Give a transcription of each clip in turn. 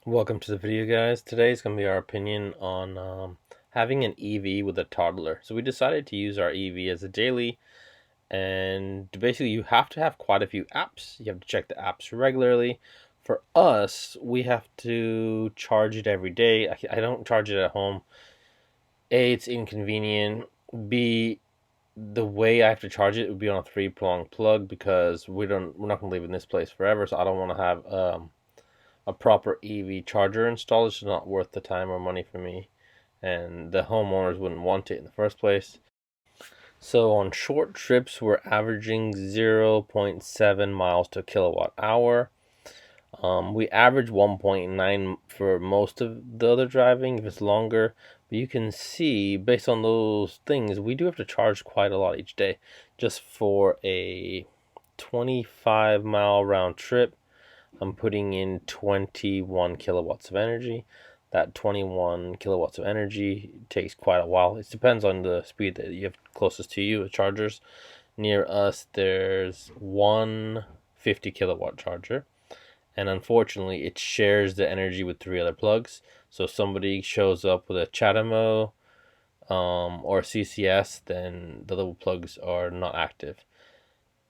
Welcome to the video, guys. Today is going to be our opinion on having an EV with a toddler. So we decided to use our EV as a daily, and basically you have to have quite a few apps. You have to check the apps regularly. For us, we have to charge it every day. I don't charge it at home. A, it's inconvenient. B, the way I have to charge it would be on a 3-prong plug because we're not going to live in this place forever. So I don't want to have a proper EV charger installed. It's just not worth the time or money for me, and the homeowners wouldn't want it in the first place. So on short trips, we're averaging 0.7 miles to kilowatt hour. We average 1.9 for most of the other driving if it's longer. But you can see, based on those things, we do have to charge quite a lot each day. Just for a 25-mile round trip, I'm putting in 21 kilowatts of energy. That 21 kilowatts of energy takes quite a while. It depends on the speed that you have closest to you, the chargers. Near us, there's one 50 kilowatt charger, and unfortunately, it shares the energy with 3 other plugs. So if somebody shows up with a Chatamo or CCS, then the little plugs are not active.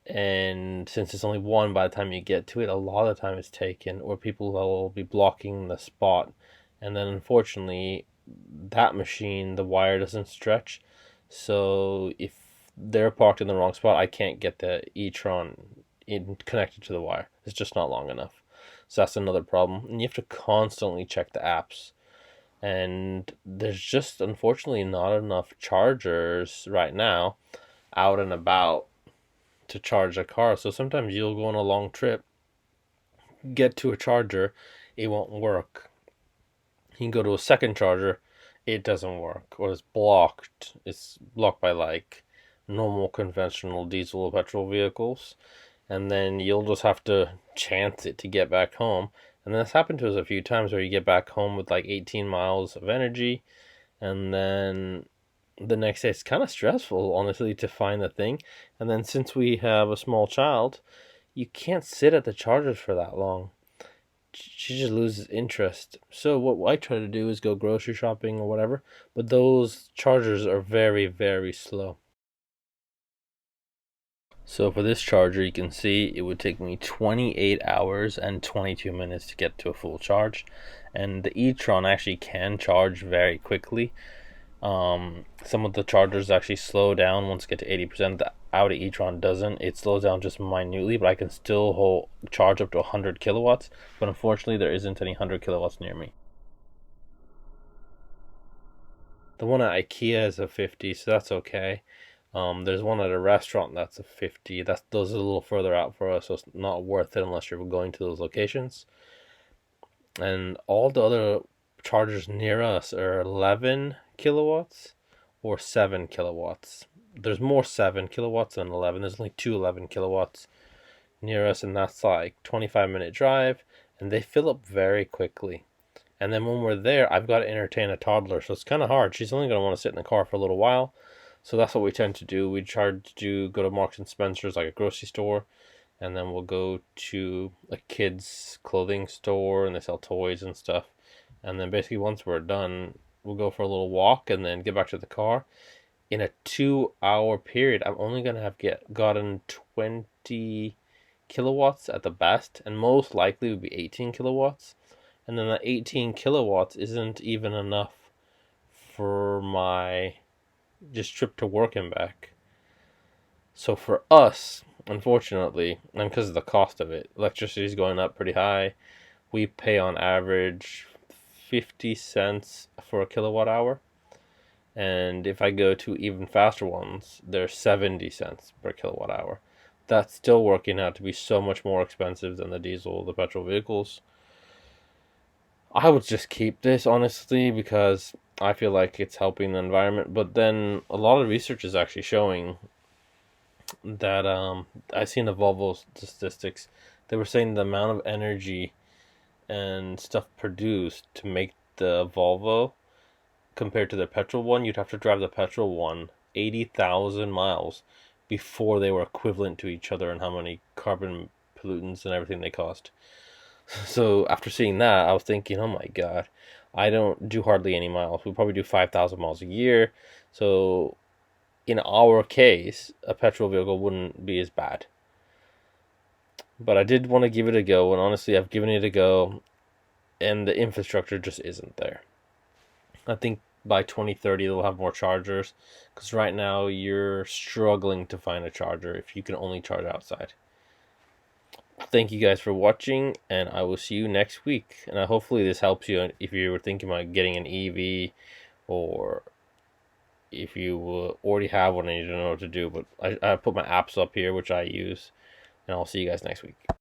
And since it's only one, by the time you get to it, a lot of the time it's taken, or people will be blocking the spot. And then unfortunately, that machine, the wire doesn't stretch. So if they're parked in the wrong spot, I can't get the e-tron connected to the wire. It's just not long enough. So that's another problem. And you have to constantly check the apps. And there's just unfortunately not enough chargers right now out and about to charge a car. So sometimes you'll go on a long trip, get to a charger, it won't work. You can go to a second charger, it doesn't work, or it's blocked. It's blocked by like normal conventional diesel or petrol vehicles, and then you'll just have to chance it to get back home. And that's happened to us a few times where you get back home with like 18 miles of energy, and then the next day it's kind of stressful, honestly, to find the thing. And then since we have a small child, you can't sit at the chargers for that long. She just loses interest. So what I try to do is go grocery shopping or whatever, but those chargers are very, very slow. So for this charger, you can see it would take me 28 hours and 22 minutes to get to a full charge. And the e-tron actually can charge very quickly. Some of the chargers actually slow down once you get to 80%. The Audi e-tron doesn't. It slows down just minutely, but I can still charge up to 100 kilowatts. But unfortunately, there isn't any 100 kilowatts near me. The one at IKEA is a 50, so that's okay. There's one at a restaurant that's a 50. Those are a little further out for us, so it's not worth it unless you're going to those locations. And all the other chargers near us are 11 kilowatts or 7 kilowatts. There's more 7 kilowatts than 11. There's only two 11 kilowatts near us, and that's like 25-minute drive, and they fill up very quickly. And then when we're there, I've got to entertain a toddler, so it's kind of hard. She's only going to want to sit in the car for a little while. So that's what we tend to do. We try to go to Marks and Spencer's, like a grocery store, and then we'll go to a kids' clothing store, and they sell toys and stuff. And then basically once we're done, we'll go for a little walk and then get back to the car. In a 2-hour period, I'm only going to have gotten 20 kilowatts at the best, and most likely would be 18 kilowatts. And then that 18 kilowatts isn't even enough for my just trip to work and back. So for us, unfortunately, and because of the cost of it, electricity is going up pretty high. We pay on average 50 cents for a kilowatt hour. And if I go to even faster ones, they're 70 cents per kilowatt hour. That's still working out to be so much more expensive than the diesel, the petrol vehicles. I would just keep this, honestly, because I feel like it's helping the environment. But then a lot of research is actually showing that I've seen the Volvo statistics. They were saying the amount of energy and stuff produced to make the Volvo compared to the petrol one, you'd have to drive the petrol one 80,000 miles before they were equivalent to each other and how many carbon pollutants and everything they cost. So after seeing that, I was thinking, oh my God, I don't do hardly any miles. We probably do 5,000 miles a year. So in our case, a petrol vehicle wouldn't be as bad. But I did want to give it a go, and honestly, I've given it a go, and the infrastructure just isn't there. I think by 2030 they'll have more chargers, because right now you're struggling to find a charger if you can only charge outside. Thank you guys for watching, and I will see you next week. And hopefully this helps you if you were thinking about getting an EV, or if you already have one and you don't know what to do. But I put my apps up here, which I use, and I'll see you guys next week.